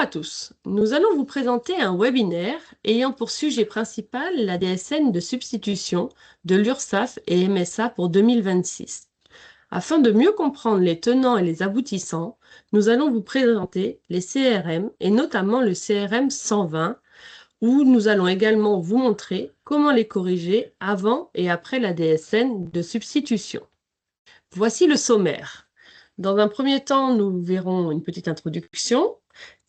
à tous, nous allons vous présenter un webinaire ayant pour sujet principal la DSN de substitution de l'URSSAF et MSA pour 2026. Afin de mieux comprendre les tenants et les aboutissants, nous allons vous présenter les CRM et notamment le CRM 120 où nous allons également vous montrer comment les corriger avant et après la DSN de substitution. Voici le sommaire. Dans un premier temps, nous verrons une petite introduction.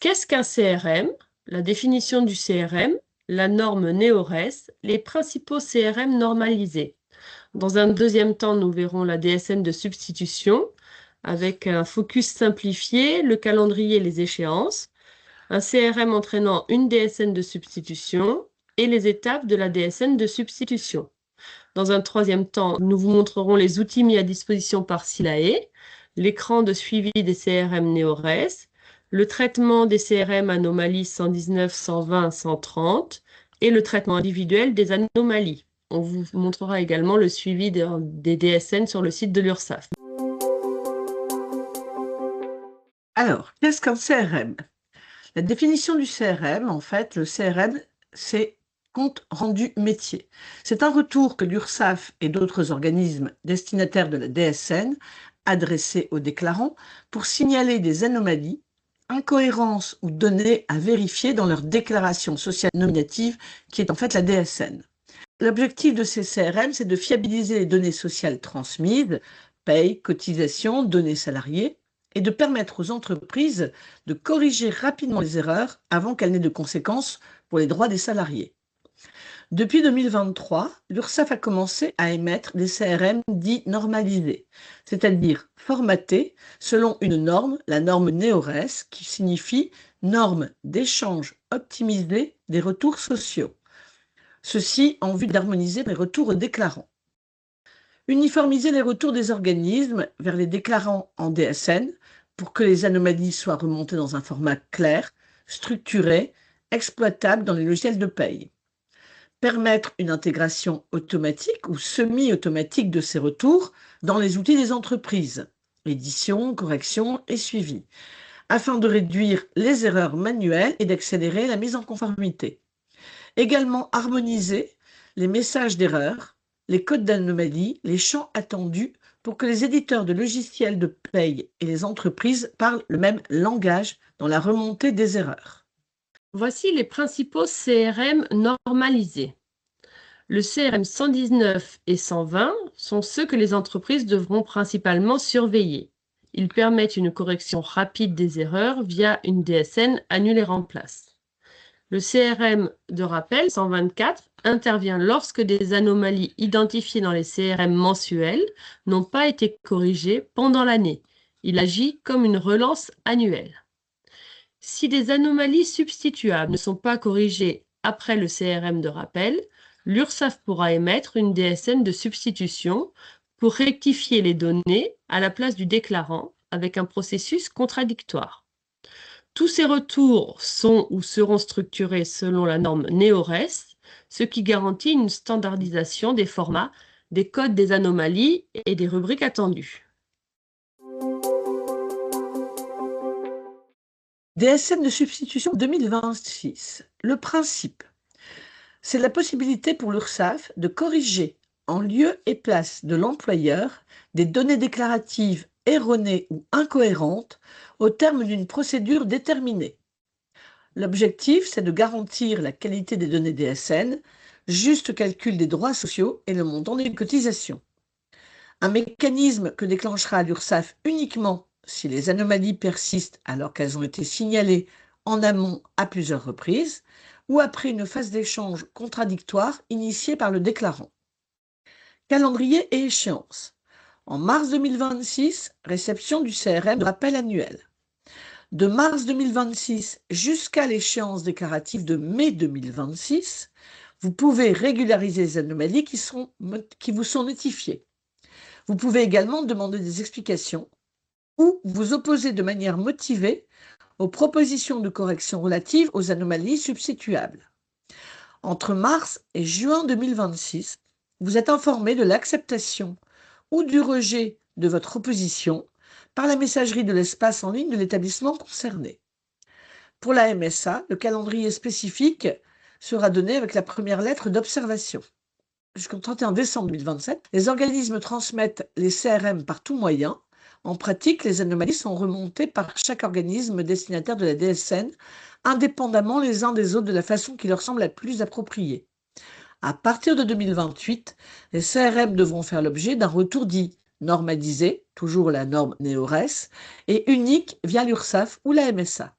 Qu'est-ce qu'un CRM? La définition du CRM, la norme NEORES, les principaux CRM normalisés. Dans un deuxième temps, nous verrons la DSN de substitution avec un focus simplifié, le calendrier et les échéances, un CRM entraînant une DSN de substitution et les étapes de la DSN de substitution. Dans un troisième temps, nous vous montrerons les outils mis à disposition par Silae, l'écran de suivi des CRM NEORES, le traitement des CRM anomalies 119, 120, 130 et le traitement individuel des anomalies. On vous montrera également le suivi des DSN sur le site de l'URSSAF. Alors, qu'est-ce qu'un CRM? La définition du CRM, en fait, le CRM, c'est compte rendu métier. C'est un retour que l'URSSAF et d'autres organismes destinataires de la DSN adressés aux déclarants pour signaler des anomalies, incohérences ou données à vérifier dans leur déclaration sociale nominative, qui est en fait la DSN. L'objectif de ces CRM, c'est de fiabiliser les données sociales transmises, paye, cotisations, données salariées, et de permettre aux entreprises de corriger rapidement les erreurs avant qu'elles n'aient de conséquences pour les droits des salariés. Depuis 2023, l'URSSAF a commencé à émettre des CRM dits normalisés, c'est-à-dire formatés selon une norme, la norme NEORES, qui signifie norme d'échange optimisé des retours sociaux. Ceci en vue d'harmoniser les retours aux déclarants. Uniformiser les retours des organismes vers les déclarants en DSN pour que les anomalies soient remontées dans un format clair, structuré, exploitable dans les logiciels de paye. Permettre une intégration automatique ou semi-automatique de ces retours dans les outils des entreprises, édition, correction et suivi, afin de réduire les erreurs manuelles et d'accélérer la mise en conformité. Également harmoniser les messages d'erreur, les codes d'anomalie, les champs attendus pour que les éditeurs de logiciels de paye et les entreprises parlent le même langage dans la remontée des erreurs. Voici les principaux CRM normalisés. Le CRM 119 et 120 sont ceux que les entreprises devront principalement surveiller. Ils permettent une correction rapide des erreurs via une DSN annule et remplace. Le CRM de rappel 124 intervient lorsque des anomalies identifiées dans les CRM mensuels n'ont pas été corrigées pendant l'année. Il agit comme une relance annuelle. Si des anomalies substituables ne sont pas corrigées après le CRM de rappel, l'URSSAF pourra émettre une DSN de substitution pour rectifier les données à la place du déclarant avec un processus contradictoire. Tous ces retours sont ou seront structurés selon la norme NEORES, ce qui garantit une standardisation des formats, des codes des anomalies et des rubriques attendues. DSN de substitution 2026. Le principe, c'est la possibilité pour l'URSSAF de corriger en lieu et place de l'employeur des données déclaratives erronées ou incohérentes au terme d'une procédure déterminée. L'objectif, c'est de garantir la qualité des données DSN, juste calcul des droits sociaux et le montant des cotisations. Un mécanisme que déclenchera l'URSSAF uniquement si les anomalies persistent alors qu'elles ont été signalées en amont à plusieurs reprises ou après une phase d'échange contradictoire initiée par le déclarant. Calendrier et échéance. En mars 2026, réception du CRM de rappel annuel. De mars 2026 jusqu'à l'échéance déclarative de mai 2026, vous pouvez régulariser les anomalies qui vous sont notifiées. Vous pouvez également demander des explications ou vous opposer de manière motivée aux propositions de correction relatives aux anomalies substituables. Entre mars et juin 2026, vous êtes informé de l'acceptation ou du rejet de votre opposition par la messagerie de l'espace en ligne de l'établissement concerné. Pour la MSA, le calendrier spécifique sera donné avec la première lettre d'observation. Jusqu'au 31 décembre 2027, les organismes transmettent les CRM par tout moyen. En pratique, les anomalies sont remontées par chaque organisme destinataire de la DSN, indépendamment les uns des autres de la façon qui leur semble la plus appropriée. À partir de 2028, les CRM devront faire l'objet d'un retour dit normalisé, toujours la norme NEORES, et unique via l'URSSAF ou la MSA.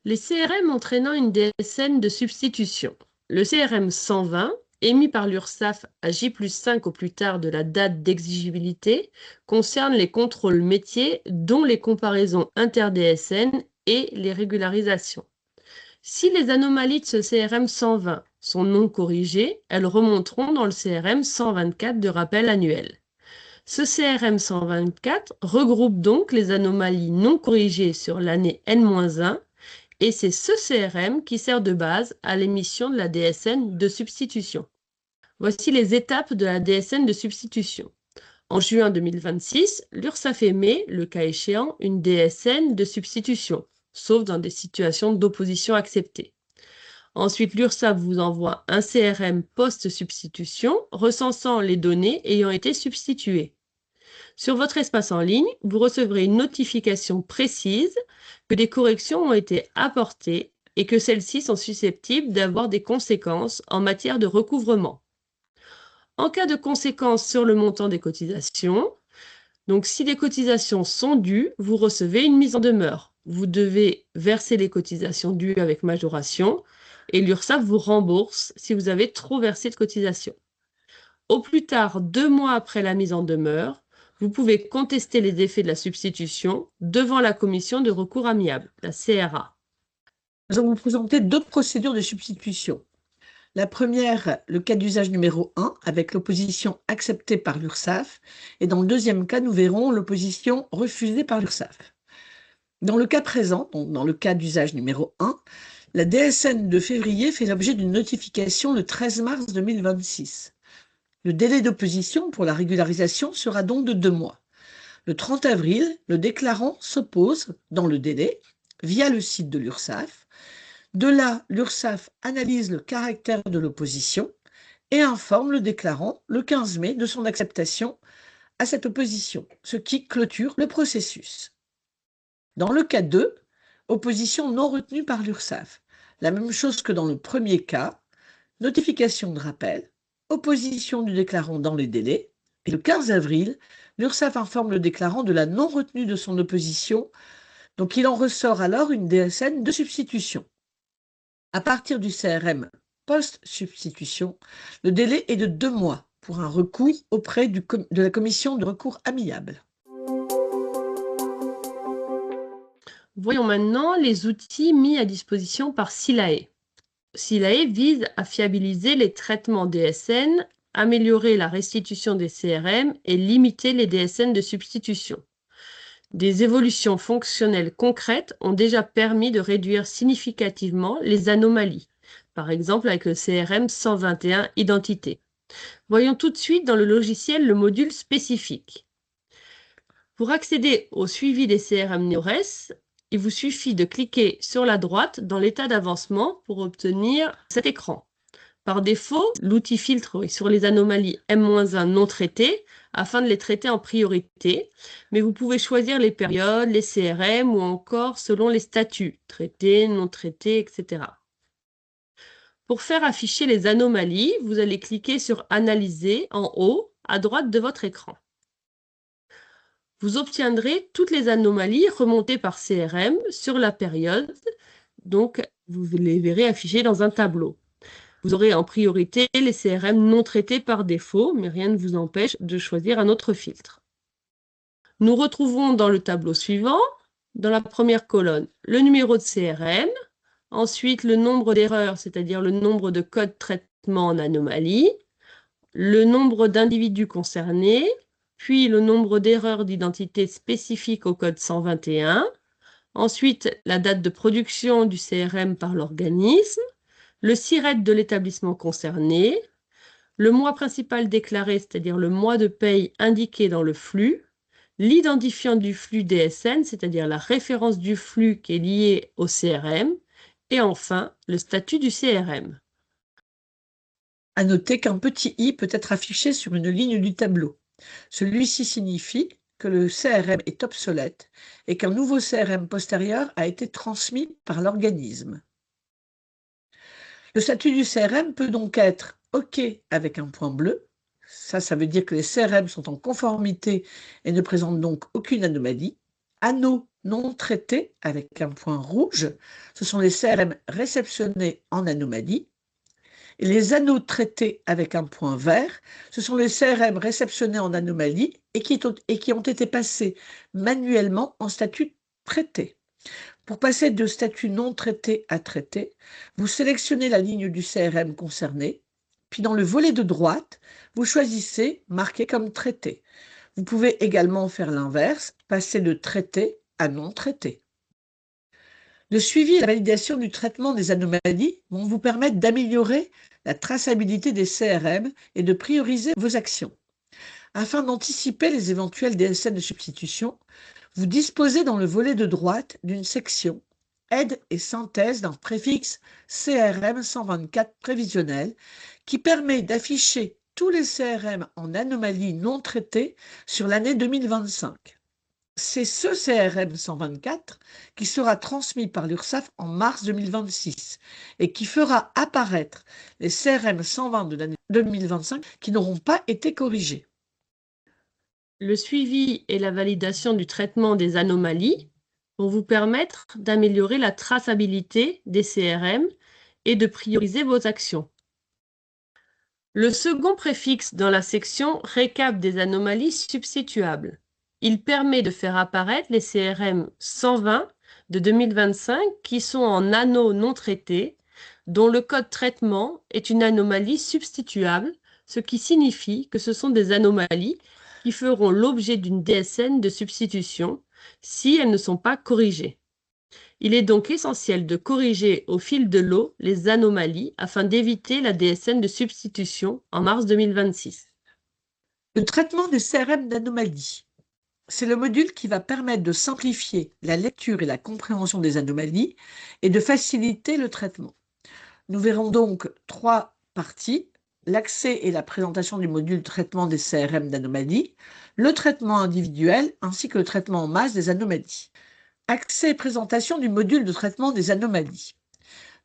Les CRM entraînant une DSN de substitution. Le CRM 120, émis par l'URSSAF à J+5 au plus tard de la date d'exigibilité, concerne les contrôles métiers, dont les comparaisons inter-DSN et les régularisations. Si les anomalies de ce CRM 120 sont non corrigées, elles remonteront dans le CRM 124 de rappel annuel. Ce CRM 124 regroupe donc les anomalies non corrigées sur l'année N-1 et c'est ce CRM qui sert de base à l'émission de la DSN de substitution. Voici les étapes de la DSN de substitution. En juin 2026, l'URSSAF émet, le cas échéant, une DSN de substitution, sauf dans des situations d'opposition acceptée. Ensuite, l'URSSAF vous envoie un CRM post-substitution recensant les données ayant été substituées. Sur votre espace en ligne, vous recevrez une notification précise que des corrections ont été apportées et que celles-ci sont susceptibles d'avoir des conséquences en matière de recouvrement. En cas de conséquences sur le montant des cotisations, donc si les cotisations sont dues, vous recevez une mise en demeure. Vous devez verser les cotisations dues avec majoration et l'URSSAF vous rembourse si vous avez trop versé de cotisations. Au plus tard, 2 mois après la mise en demeure, vous pouvez contester les effets de la substitution devant la commission de recours amiable, la CRA. Nous allons vous présenter deux procédures de substitution. La première, le cas d'usage numéro 1, avec l'opposition acceptée par l'URSSAF. Et dans le deuxième cas, nous verrons l'opposition refusée par l'URSSAF. Dans le cas présent, donc dans le cas d'usage numéro 1, la DSN de février fait l'objet d'une notification le 13 mars 2026. Le délai d'opposition pour la régularisation sera donc de 2 mois. Le 30 avril, le déclarant s'oppose dans le délai via le site de l'URSSAF. De là, l'URSSAF analyse le caractère de l'opposition et informe le déclarant le 15 mai de son acceptation à cette opposition, ce qui clôture le processus. Dans le cas 2, opposition non retenue par l'URSSAF. La même chose que dans le premier cas, notification de rappel, opposition du déclarant dans les délais, et le 15 avril, l'URSSAF informe le déclarant de la non-retenue de son opposition, donc il en ressort alors une DSN de substitution. À partir du CRM post-substitution, le délai est de 2 mois pour un recours auprès de la commission de recours amiable. Voyons maintenant les outils mis à disposition par SILAE. SILAE vise à fiabiliser les traitements DSN, améliorer la restitution des CRM et limiter les DSN de substitution. Des évolutions fonctionnelles concrètes ont déjà permis de réduire significativement les anomalies, par exemple avec le CRM 121 Identité. Voyons tout de suite dans le logiciel le module spécifique. Pour accéder au suivi des CRM NEORES, il vous suffit de cliquer sur la droite dans l'état d'avancement pour obtenir cet écran. Par défaut, l'outil filtre est sur les anomalies M-1 non traitées afin de les traiter en priorité, mais vous pouvez choisir les périodes, les CRM ou encore selon les statuts, traités, non traités, etc. Pour faire afficher les anomalies, vous allez cliquer sur Analyser en haut à droite de votre écran. Vous obtiendrez toutes les anomalies remontées par CRM sur la période, donc vous les verrez affichées dans un tableau. Vous aurez en priorité les CRM non traités par défaut, mais rien ne vous empêche de choisir un autre filtre. Nous retrouvons dans le tableau suivant, dans la première colonne, le numéro de CRM, ensuite le nombre d'erreurs, c'est-à-dire le nombre de codes traitement en anomalie, le nombre d'individus concernés, puis le nombre d'erreurs d'identité spécifiques au code 121, ensuite la date de production du CRM par l'organisme, le SIRET de l'établissement concerné, le mois principal déclaré, c'est-à-dire le mois de paye indiqué dans le flux, l'identifiant du flux DSN, c'est-à-dire la référence du flux qui est lié au CRM, Et enfin, le statut du CRM. À noter qu'un petit i peut être affiché sur une ligne du tableau. Celui-ci signifie que le CRM est obsolète et qu'un nouveau CRM postérieur a été transmis par l'organisme. Le statut du CRM peut donc être OK avec un point bleu. Ça veut dire que les CRM sont en conformité et ne présentent donc aucune anomalie. Anneaux non traités avec un point rouge, ce sont les CRM réceptionnés en anomalie. Et les anneaux traités avec un point vert, ce sont les CRM réceptionnés en anomalie et qui ont été passés manuellement en statut traité. Pour passer de statut non traité à traité, vous sélectionnez la ligne du CRM concerné, puis dans le volet de droite, vous choisissez marqué comme traité. Vous pouvez également faire l'inverse, passer de traité à non traité. Le suivi et la validation du traitement des anomalies vont vous permettre d'améliorer la traçabilité des CRM et de prioriser vos actions. Afin d'anticiper les éventuels DSN de substitution, vous disposez dans le volet de droite d'une section Aide et synthèse d'un préfixe CRM 124 prévisionnel qui permet d'afficher tous les CRM en anomalies non traitées sur l'année 2025. C'est ce CRM 124 qui sera transmis par l'URSSAF en mars 2026 et qui fera apparaître les CRM 120 de l'année 2025 qui n'auront pas été corrigés. Le suivi et la validation du traitement des anomalies vont vous permettre d'améliorer la traçabilité des CRM et de prioriser vos actions. Le second préfixe dans la section récap des anomalies substituables. Il permet de faire apparaître les CRM 120 de 2025 qui sont en anneaux non traités, dont le code traitement est une anomalie substituable, ce qui signifie que ce sont des anomalies qui feront l'objet d'une DSN de substitution si elles ne sont pas corrigées. Il est donc essentiel de corriger au fil de l'eau les anomalies afin d'éviter la DSN de substitution en mars 2026. Le traitement des CRM d'anomalies. C'est le module qui va permettre de simplifier la lecture et la compréhension des anomalies et de faciliter le traitement. Nous verrons donc 3 parties: l'accès et la présentation du module traitement des CRM d'anomalies, le traitement individuel ainsi que le traitement en masse des anomalies. Accès et présentation du module de traitement des anomalies.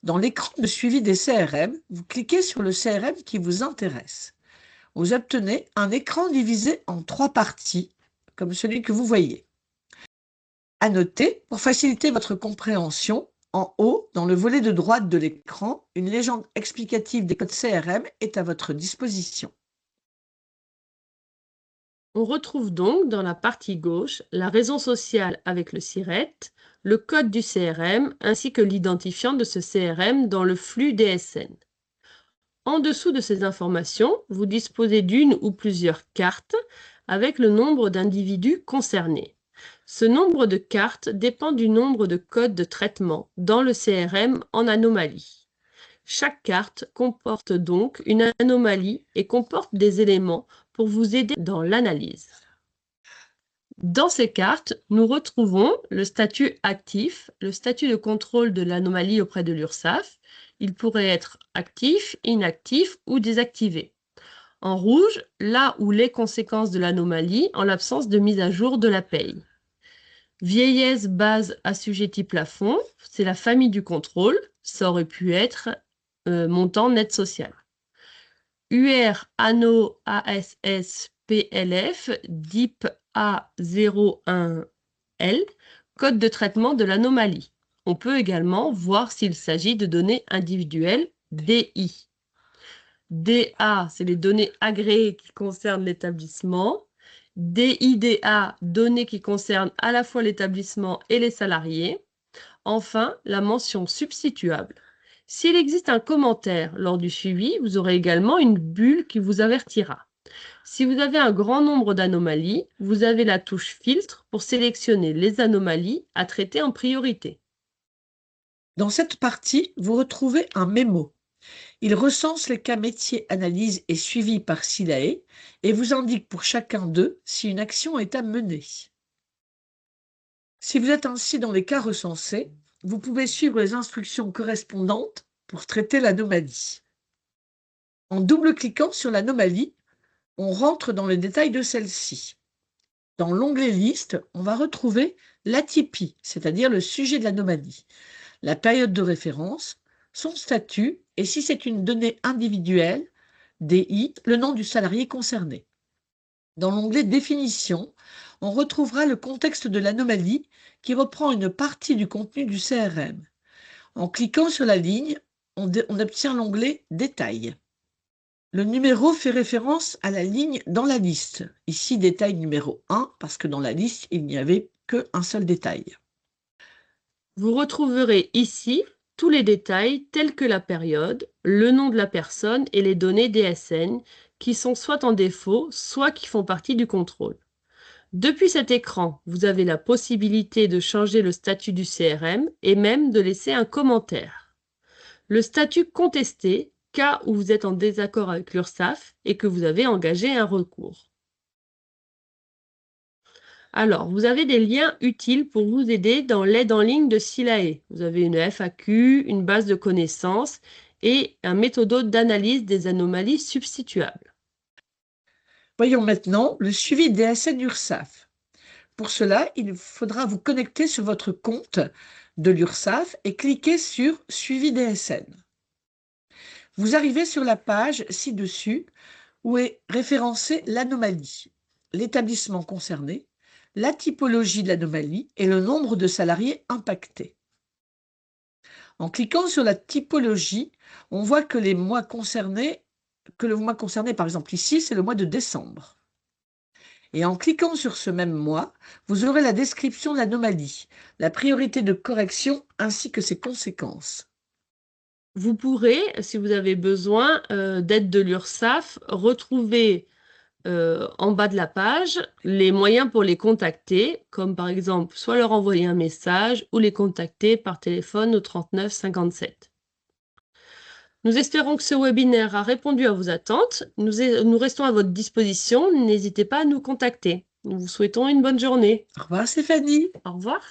Dans l'écran de suivi des CRM, vous cliquez sur le CRM qui vous intéresse. Vous obtenez un écran divisé en 3 parties, comme celui que vous voyez. À noter, pour faciliter votre compréhension, en haut, dans le volet de droite de l'écran, une légende explicative des codes CRM est à votre disposition. On retrouve donc dans la partie gauche la raison sociale avec le SIRET, le code du CRM ainsi que l'identifiant de ce CRM dans le flux DSN. En dessous de ces informations, vous disposez d'une ou plusieurs cartes avec le nombre d'individus concernés. Ce nombre de cartes dépend du nombre de codes de traitement dans le CRM en anomalie. Chaque carte comporte donc une anomalie et comporte des éléments pour vous aider dans l'analyse. Dans ces cartes, nous retrouvons le statut actif, le statut de contrôle de l'anomalie auprès de l'URSSAF. Il pourrait être actif, inactif ou désactivé. En rouge, là où les conséquences de l'anomalie en l'absence de mise à jour de la paye. Vieillesse, base, assujetti, plafond, c'est la famille du contrôle. Ça aurait pu être montant net social. UR, anneau, ASS, PLF, DIP A01L, code de traitement de l'anomalie. On peut également voir s'il s'agit de données individuelles DI. DA, c'est les données agréées qui concernent l'établissement. DIDA, données qui concernent à la fois l'établissement et les salariés. Enfin, la mention substituable. S'il existe un commentaire lors du suivi, vous aurez également une bulle qui vous avertira. Si vous avez un grand nombre d'anomalies, vous avez la touche filtre pour sélectionner les anomalies à traiter en priorité. Dans cette partie, vous retrouvez un mémo. Il recense les cas métiers, analyse et suivi par SILAE et vous indique pour chacun d'eux si une action est à mener. Si vous êtes ainsi dans les cas recensés, vous pouvez suivre les instructions correspondantes pour traiter l'anomalie. En double-cliquant sur l'anomalie, on rentre dans le détail de celle-ci. Dans l'onglet Liste, on va retrouver l'atypie, c'est-à-dire le sujet de l'anomalie, la période de référence, son statut et si c'est une donnée individuelle, DI, le nom du salarié concerné. Dans l'onglet Définition, on retrouvera le contexte de l'anomalie qui reprend une partie du contenu du CRM. En cliquant sur la ligne, on obtient l'onglet Détail. Le numéro fait référence à la ligne dans la liste. Ici, détail numéro 1, parce que dans la liste, il n'y avait qu'un seul détail. Vous retrouverez ici tous les détails tels que la période, le nom de la personne et les données DSN qui sont soit en défaut, soit qui font partie du contrôle. Depuis cet écran, vous avez la possibilité de changer le statut du CRM et même de laisser un commentaire. Le statut contesté, cas où vous êtes en désaccord avec l'URSSAF et que vous avez engagé un recours. Alors, vous avez des liens utiles pour vous aider dans l'aide en ligne de SILAE. Vous avez une FAQ, une base de connaissances et un méthodo d'analyse des anomalies substituables. Voyons maintenant le suivi DSN URSSAF. Pour cela, il faudra vous connecter sur votre compte de l'URSSAF et cliquer sur Suivi DSN. Vous arrivez sur la page ci-dessus où est référencée l'anomalie, l'établissement concerné, la typologie de l'anomalie et le nombre de salariés impactés. En cliquant sur la typologie, on voit que le mois concerné, par exemple ici, c'est le mois de décembre. Et en cliquant sur ce même mois, vous aurez la description de l'anomalie, la priorité de correction ainsi que ses conséquences. Vous pourrez, si vous avez besoin d'aide de l'URSSAF, retrouver en bas de la page les moyens pour les contacter, comme par exemple soit leur envoyer un message ou les contacter par téléphone au 39 57. Nous espérons que ce webinaire a répondu à vos attentes. Nous restons à votre disposition. N'hésitez pas à nous contacter. Nous vous souhaitons une bonne journée. Au revoir Stéphanie. Au revoir.